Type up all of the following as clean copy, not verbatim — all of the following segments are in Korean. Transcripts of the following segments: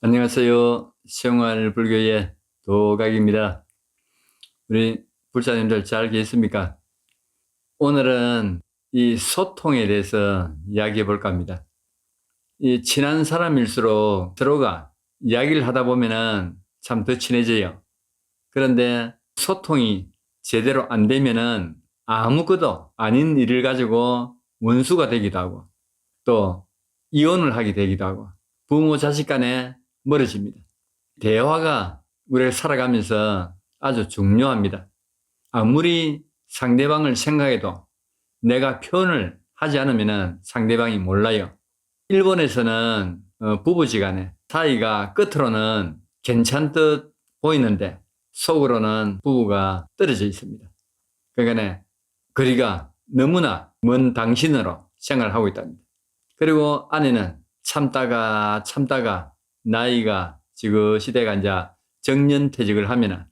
안녕하세요. 생활불교의 도각입니다. 우리 불자님들 잘 계십니까? 오늘은 이 소통에 대해서 이야기해 볼까 합니다. 이 친한 사람일수록 서로가 이야기를 하다 보면은 참 더 친해져요. 그런데 소통이 제대로 안 되면은 아무것도 아닌 일을 가지고 원수가 되기도 하고 또 이혼을 하게 되기도 하고 부모 자식 간에 멀어집니다. 대화가 우리가 살아가면서 아주 중요합니다. 아무리 상대방을 생각해도 내가 표현을 하지 않으면 상대방이 몰라요. 일본에서는 부부지간에 사이가 끝으로는 괜찮듯 보이는데 속으로는 부부가 떨어져 있습니다. 그러니까 거리가 너무나 먼 당신으로 생각을 하고 있답니다. 그리고 아내는 참다가 나이가 지긋시대가 이제 정년퇴직을 하면은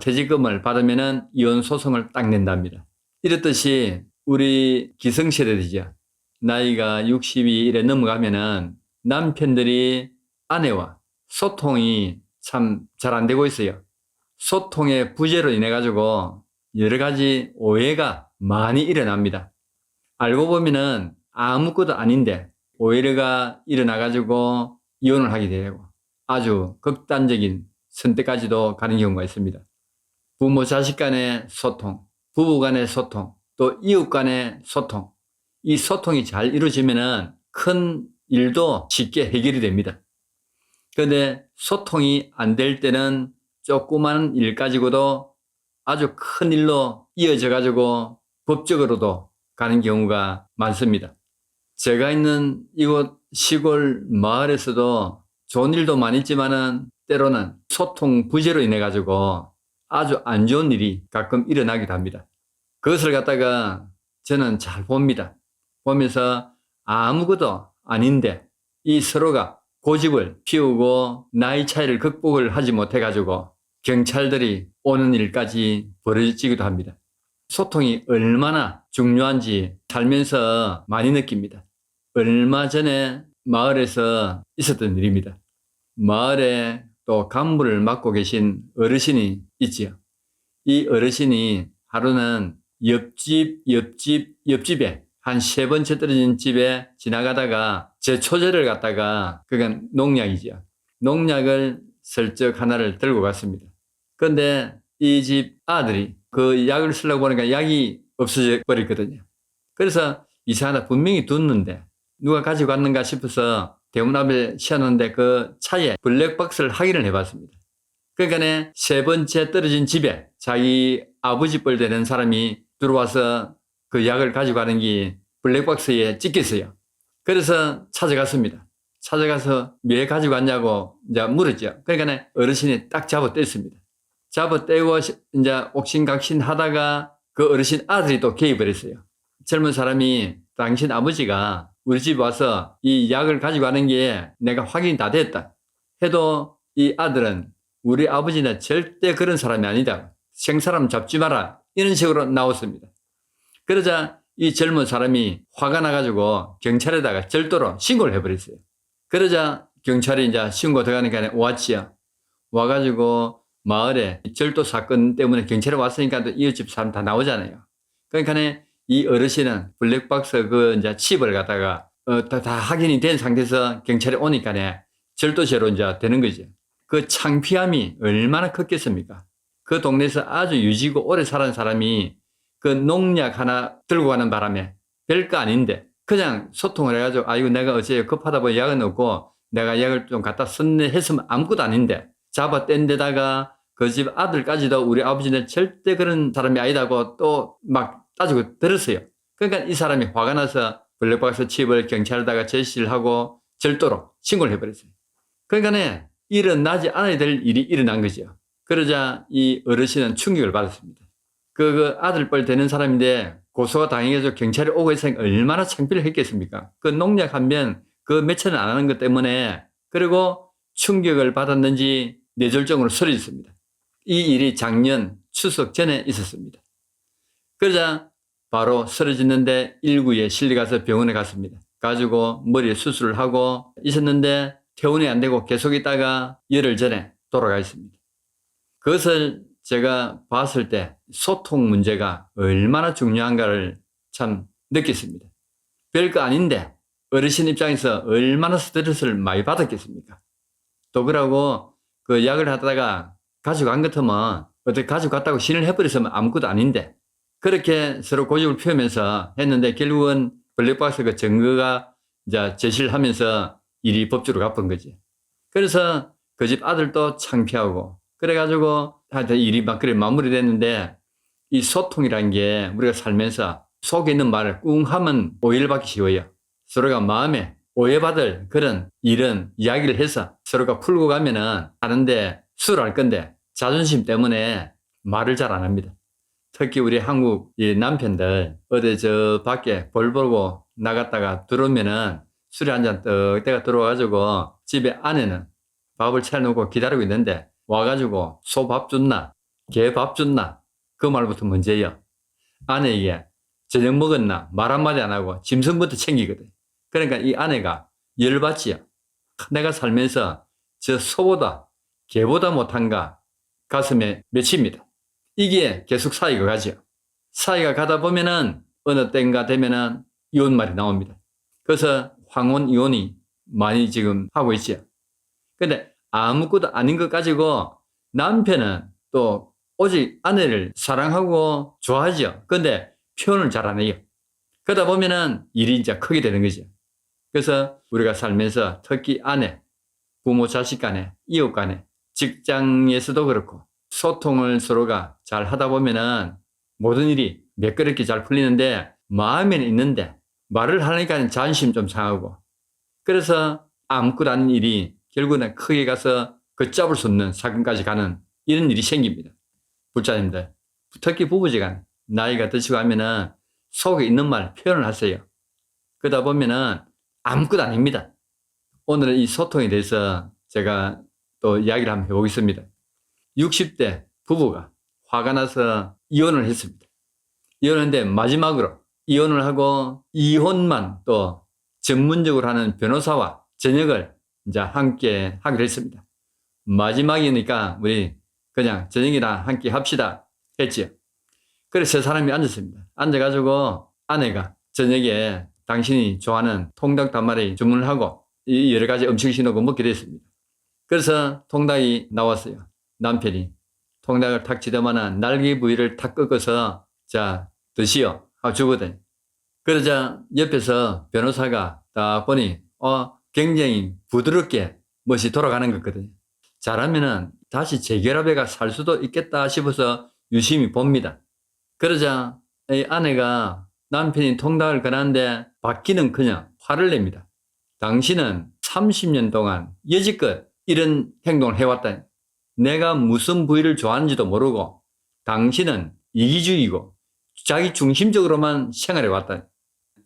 퇴직금을 받으면은 이혼 소송을 딱 낸답니다. 이렇듯이 우리 기성세대들이죠. 나이가 60이 이래 넘어가면은 남편들이 아내와 소통이 참 잘 안 되고 있어요. 소통의 부재로 인해 가지고 여러 가지 오해가 많이 일어납니다. 알고 보면은 아무것도 아닌데 오해가 일어나 가지고 이혼을 하게 되고 아주 극단적인 선택까지도 가는 경우가 있습니다. 부모 자식 간의 소통, 부부 간의 소통, 또 이웃 간의 소통. 이 소통이 잘 이루어지면은 큰 일도 쉽게 해결이 됩니다. 그런데 소통이 안 될 때는 조그마한 일 가지고도 아주 큰 일로 이어져 가지고 법적으로도 가는 경우가 많습니다. 제가 있는 이곳 시골 마을에서도 좋은 일도 많이 있지만은 때로는 소통 부재로 인해 가지고 아주 안 좋은 일이 가끔 일어나기도 합니다. 그것을 갖다가 저는 잘 봅니다. 보면서 아무것도 아닌데 이 서로가 고집을 피우고 나이 차이를 극복을 하지 못해 가지고 경찰들이 오는 일까지 벌어지기도 합니다. 소통이 얼마나 중요한지 살면서 많이 느낍니다. 얼마 전에 마을에서 있었던 일입니다. 마을에 또 간부를 맡고 계신 어르신이 있지요. 이 어르신이 하루는 옆집에 한 세 번째 떨어진 집에 지나가다가 제초제를 갖다가 그건 농약이죠. 농약을 슬쩍 하나를 들고 갔습니다. 그런데 이 집 아들이 그 약을 쓰려고 보니까 약이 없어져 버렸거든요. 그래서 이상하다 분명히 뒀는데 누가 가지고 갔는가 싶어서 대문 앞에 세웠는데 그 차에 블랙박스를 확인을 해봤습니다. 그러니까 세 번째 떨어진 집에 자기 아버지 뻘 되는 사람이 들어와서 그 약을 가지고 가는 게 블랙박스에 찍혔어요. 그래서 찾아갔습니다. 찾아가서 왜 가지고 왔냐고 이제 물었죠. 그러니까 어르신이 딱 잡아뗐습니다. 잡아떼고 이제 옥신각신 하다가 그 어르신 아들이 또 개입을 했어요. 젊은 사람이 당신 아버지가 우리 집 와서 이 약을 가지고 가는 게 내가 확인이 다 됐다 해도 이 아들은 우리 아버지는 절대 그런 사람이 아니다. 생사람 잡지 마라. 이런 식으로 나왔습니다. 그러자 이 젊은 사람이 화가 나가지고 경찰에다가 절도로 신고를 해버렸어요. 그러자 경찰이 이제 신고 들어가니까 왔지요. 와가지고 마을에 절도 사건 때문에 경찰에 왔으니까 또 이웃집 사람 다 나오잖아요. 그러니까 이 어르신은 블랙박스 그 이제 칩을 갖다가 다 확인이 된 상태에서 경찰에 오니까 절도죄로 이제 되는 거죠. 그 창피함이 얼마나 컸겠습니까? 그 동네에서 아주 유지고 오래 살은 사람이 그 농약 하나 들고 가는 바람에 별거 아닌데 그냥 소통을 해가지고 이거 내가 어째 급하다 보니 약은 없고 내가 약을 좀 갖다 썼네 했으면 아무것도 아닌데 잡아뗀 데다가 그 집 아들까지도 우리 아버지는 절대 그런 사람이 아니다고 또 막 따지고 들었어요. 그러니까 이 사람이 화가 나서 블랙박스 칩을 경찰에다가 제시를 하고 절도로 신고를 해버렸어요. 그러니까 일어나지 않아야 될 일이 일어난 거죠. 그러자 이 어르신은 충격을 받았습니다. 그 아들뻘 되는 사람인데 고소가 당해가지고 경찰이 오고 있으니까 얼마나 창피를 했겠습니까? 그 농약 하면 그 며칠은 안 하는 것 때문에 그리고 충격을 받았는지 뇌졸중으로 쓰러졌습니다. 이 일이 작년 추석 전에 있었습니다. 그러자 바로 쓰러졌는데 119에 실려가서 병원에 갔습니다. 가지고 머리에 수술을 하고 있었는데 퇴원이 안 되고 계속 있다가 열흘 전에 돌아가 있습니다. 그것을 제가 봤을 때 소통 문제가 얼마나 중요한가를 참 느꼈습니다. 별거 아닌데 어르신 입장에서 얼마나 스트레스를 많이 받았겠습니까? 또 그러고 그 약을 하다가 가져간 것 같으면 어떻게 가져갔다고 신을 해버렸으면 아무것도 아닌데 그렇게 서로 고집을 피우면서 했는데 결국은 블랙박스 그 증거가 이제 제시를 하면서 일이 법적으로 갚은 거지. 그래서 그 집 아들도 창피하고 그래가지고 하여튼 일이 막 그래 마무리됐는데 이 소통이라는 게 우리가 살면서 속에 있는 말을 꿍 하면 오해를 받기 쉬워요. 서로가 마음에 오해받을 그런 일은 이야기를 해서 서로가 풀고 가면은 하는데 수월할 건데 자존심 때문에 말을 잘 안 합니다. 특히 우리 한국 이 남편들 어디 저 밖에 볼 보고 나갔다가 들어오면은 술이 한 잔 떡 때가 들어와가지고 집에 아내는 밥을 차려놓고 기다리고 있는데 와가지고 소 밥 줬나 개 밥 줬나 그 말부터 문제예요. 아내에게 저녁 먹었나 말 한마디 안 하고 짐승부터 챙기거든. 그러니까 이 아내가 열받지요. 내가 살면서 저 소보다 개보다 못한가 가슴에 맺힙니다. 이게 계속 사이가 가죠. 사이가 가다 보면은 어느 때인가 되면은 이혼 말이 나옵니다. 그래서 황혼 이혼이 많이 지금 하고 있죠. 근데 아무것도 아닌 것 가지고 남편은 또 오직 아내를 사랑하고 좋아하죠. 근데 표현을 잘 안 해요. 그러다 보면은 일이 이제 크게 되는 거죠. 그래서 우리가 살면서 특히 아내, 부모 자식 간에, 이웃 간에, 직장에서도 그렇고 소통을 서로가 잘 하다 보면은 모든 일이 매끄럽게 잘 풀리는데 마음에는 있는데 말을 하니까 자존심 좀 상하고 그래서 아무것도 아닌 일이 결국은 크게 가서 걷잡을 수 없는 사건까지 가는 이런 일이 생깁니다. 불자님들, 특히 부부지간 나이가 드시고 하면은 속에 있는 말 표현을 하세요. 그러다 보면은 아무것도 아닙니다. 오늘은 이 소통에 대해서 제가 또 이야기를 한번 해보겠습니다. 60대 부부가 화가 나서 이혼을 했습니다. 이혼했는데 마지막으로 이혼을 하고 이혼만 또 전문적으로 하는 변호사와 저녁을 이제 함께 하기로 했습니다. 마지막이니까 우리 그냥 저녁이나 함께 합시다 했지요. 그래서 세 사람이 앉았습니다. 앉아가지고 아내가 저녁에 당신이 좋아하는 통닭 단말이 주문을 하고 이 여러 가지 음식을 시놓고 먹게 됐습니다. 그래서 통닭이 나왔어요. 남편이 통닭을 탁 지더만한 날개 부위를 탁 꺾어서 자 드시오 하고 주거든요. 그러자 옆에서 변호사가 딱 보니 굉장히 부드럽게 멋이 돌아가는 거거든요. 잘하면은 다시 재결합해가 살 수도 있겠다 싶어서 유심히 봅니다. 그러자 이 아내가 남편이 통닭을 권하는데 받기는커녕 화를 냅니다. 당신은 30년 동안 여지껏 이런 행동을 해왔다. 내가 무슨 부위를 좋아하는지도 모르고 당신은 이기주의고 자기 중심적으로만 생활해왔다.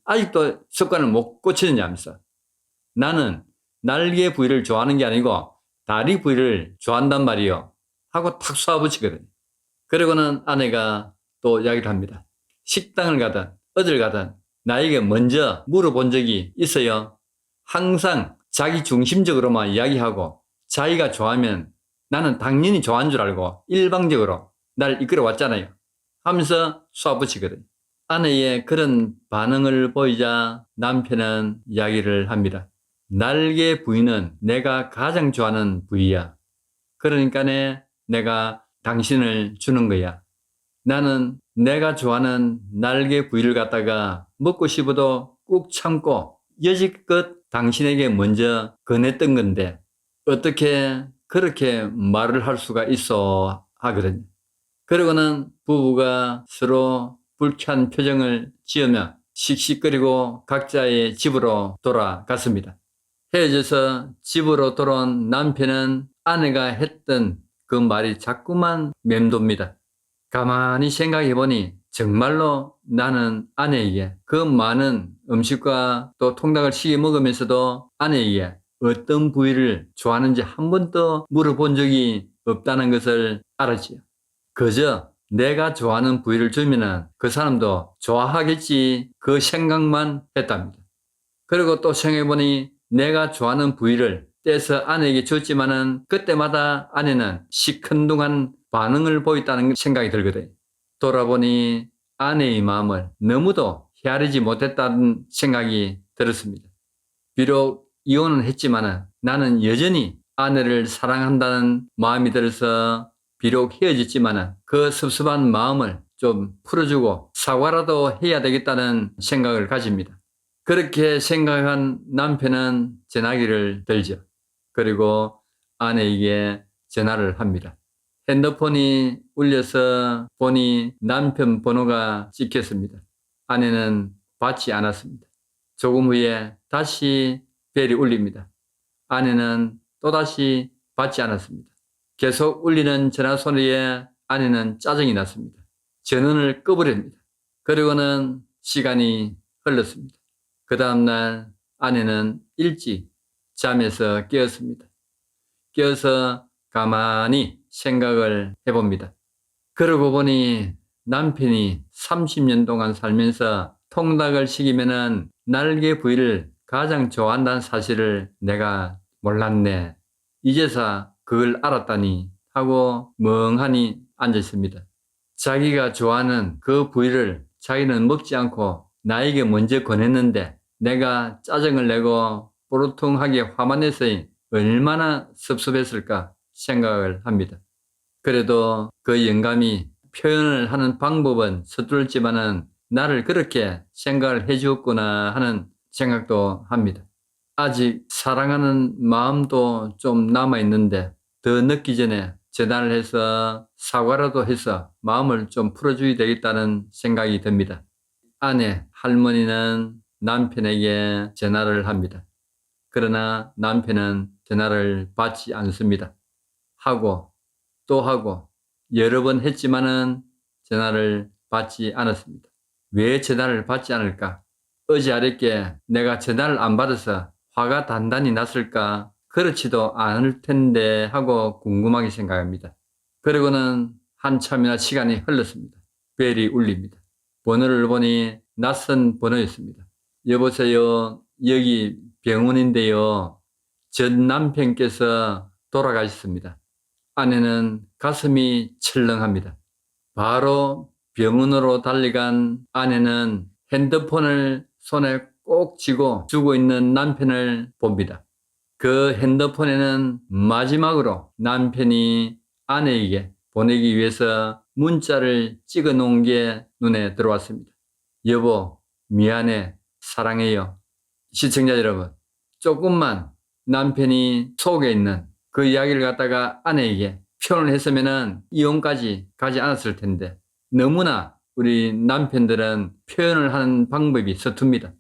아직도 습관을 못 고치느냐면서 나는 날개 부위를 좋아하는 게 아니고 다리 부위를 좋아한단 말이요 하고 탁 쏘아붙이거든요. 그러고는 아내가 또 이야기를 합니다. 식당을 가든 어딜 가든 나에게 먼저 물어본 적이 있어요. 항상 자기 중심적으로만 이야기하고 자기가 좋아하면 나는 당연히 좋아하는 줄 알고 일방적으로 날 이끌어 왔잖아요 하면서 쏘아붙이거든요. 아내의 그런 반응을 보이자 남편은 이야기를 합니다. 날개 부위는 내가 가장 좋아하는 부위야. 그러니까 내가 당신을 주는 거야. 나는 내가 좋아하는 날개 부위를 갖다가 먹고 싶어도 꾹 참고 여지껏 당신에게 먼저 권했던 건데 어떻게 그렇게 말을 할 수가 있어 하거든요. 그러고는 부부가 서로 불쾌한 표정을 지으며 씩씩거리고 각자의 집으로 돌아갔습니다. 헤어져서 집으로 돌아온 남편은 아내가 했던 그 말이 자꾸만 맴돕니다. 가만히 생각해보니 정말로 나는 아내에게 그 많은 음식과 또 통닭을 시켜 먹으면서도 아내에게 어떤 부위를 좋아하는지 한 번도 물어본 적이 없다는 것을 알았지요. 그저 내가 좋아하는 부위를 주면은 그 사람도 좋아하겠지 그 생각만 했답니다. 그리고 또 생각해보니 내가 좋아하는 부위를 떼서 아내에게 줬지만은 그때마다 아내는 시큰둥한 반응을 보였다는 생각이 들거든. 돌아보니 아내의 마음을 너무도 헤아리지 못했다는 생각이 들었습니다. 비록 이혼은 했지만은 나는 여전히 아내를 사랑한다는 마음이 들어서 비록 헤어졌지만은 그 섭섭한 마음을 좀 풀어주고 사과라도 해야 되겠다는 생각을 가집니다. 그렇게 생각한 남편은 전화기를 들죠. 그리고 아내에게 전화를 합니다. 핸드폰이 울려서 보니 남편 번호가 찍혔습니다. 아내는 받지 않았습니다. 조금 후에 다시 벨이 울립니다. 아내는 또다시 받지 않았습니다. 계속 울리는 전화 소리에 아내는 짜증이 났습니다. 전원을 꺼버립니다. 그리고는 시간이 흘렀습니다. 그 다음날 아내는 일찍 잠에서 깨었습니다. 깨어서 가만히 생각을 해봅니다. 그러고 보니 남편이 30년 동안 살면서 통닭을 시키면은 날개 부위를 가장 좋아한다는 사실을 내가 몰랐네. 이제서 그걸 알았다니 하고 멍하니 앉아 있습니다. 자기가 좋아하는 그 부위를 자기는 먹지 않고 나에게 먼저 권했는데 내가 짜증을 내고 뽀르퉁하게 화만 내서 얼마나 섭섭했을까 생각을 합니다. 그래도 그 영감이 표현을 하는 방법은 서툴지만은 나를 그렇게 생각을 해주었구나 하는 생각도 합니다. 아직 사랑하는 마음도 좀 남아있는데 더 늦기 전에 전화를 해서 사과라도 해서 마음을 좀 풀어줘야 되겠다는 생각이 듭니다. 아내, 할머니는 남편에게 전화를 합니다. 그러나 남편은 전화를 받지 않습니다. 하고 또 하고 여러 번 했지만은 전화를 받지 않았습니다. 왜 전화를 받지 않을까? 어제 아랫게 내가 전화를 안 받아서 화가 단단히 났을까? 그렇지도 않을 텐데 하고 궁금하게 생각합니다. 그리고는 한참이나 시간이 흘렀습니다. 벨이 울립니다. 번호를 보니 낯선 번호였습니다. 여보세요. 여기 병원인데요. 전 남편께서 돌아가셨습니다. 아내는 가슴이 철렁합니다. 바로 병원으로 달려간 아내는 핸드폰을 손에 꼭 쥐고 주고 있는 남편을 봅니다. 그 핸드폰에는 마지막으로 남편이 아내에게 보내기 위해서 문자를 찍어 놓은 게 눈에 들어왔습니다. 여보, 미안해, 사랑해요. 시청자 여러분, 조금만 남편이 속에 있는 그 이야기를 갖다가 아내에게 표현을 했으면은 이혼까지 가지 않았을 텐데 너무나 우리 남편들은 표현을 하는 방법이 서툽니다.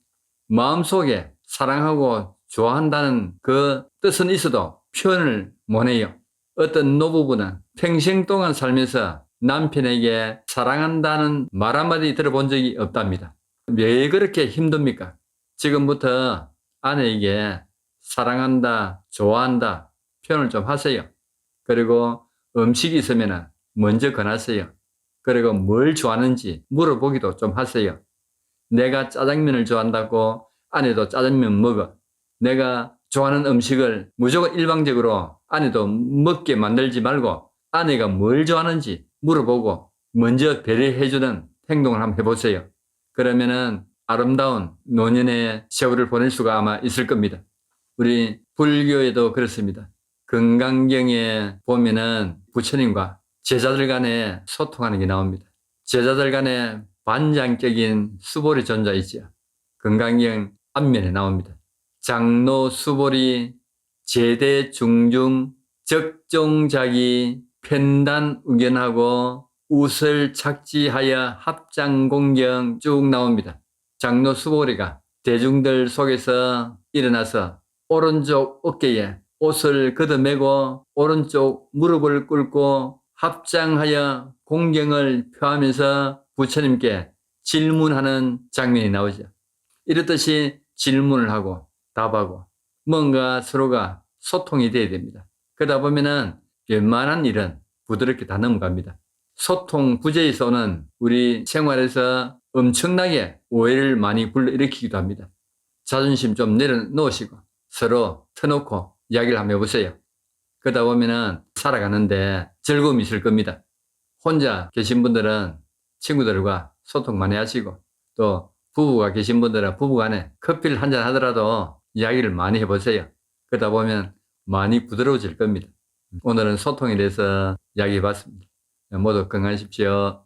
마음속에 사랑하고 좋아한다는 그 뜻은 있어도 표현을 못해요. 어떤 노부부는 평생 동안 살면서 남편에게 사랑한다는 말 한마디 들어본 적이 없답니다. 왜 그렇게 힘듭니까? 지금부터 아내에게 사랑한다, 좋아한다 표현을 좀 하세요. 그리고 음식이 있으면 먼저 권하세요. 그리고 뭘 좋아하는지 물어보기도 좀 하세요. 내가 짜장면을 좋아한다고 아내도 짜장면 먹어. 내가 좋아하는 음식을 무조건 일방적으로 아내도 먹게 만들지 말고 아내가 뭘 좋아하는지 물어보고 먼저 배려해주는 행동을 한번 해보세요. 그러면은 아름다운 노년의 세월을 보낼 수가 아마 있을 겁니다. 우리 불교에도 그렇습니다. 금강경에 보면은 부처님과 제자들 간에 소통하는 게 나옵니다. 제자들 간에 반장격인 수보리 존재이지요. 금강경 앞면에 나옵니다. 장로 수보리 제대 중중 적종자기 편단 우견하고 우설 착지하여 합장공경 쭉 나옵니다. 장로 수보리가 대중들 속에서 일어나서 오른쪽 어깨에 옷을 걷어매고 오른쪽 무릎을 꿇고 합장하여 공경을 표하면서 부처님께 질문하는 장면이 나오죠. 이렇듯이 질문을 하고 답하고 뭔가 서로가 소통이 돼야 됩니다. 그러다 보면은 웬만한 일은 부드럽게 다 넘어갑니다. 소통 부재에서 오는 우리 생활에서 엄청나게 오해를 많이 불러일으키기도 합니다. 자존심 좀 내려놓으시고 서로 터놓고 이야기를 한번 해보세요. 그러다 보면은 살아가는데 즐거움이 있을 겁니다. 혼자 계신 분들은 친구들과 소통 많이 하시고, 또 부부가 계신 분들은 부부간에 커피를 한잔 하더라도 이야기를 많이 해보세요. 그러다 보면 많이 부드러워질 겁니다. 오늘은 소통에 대해서 이야기해 봤습니다. 모두 건강하십시오.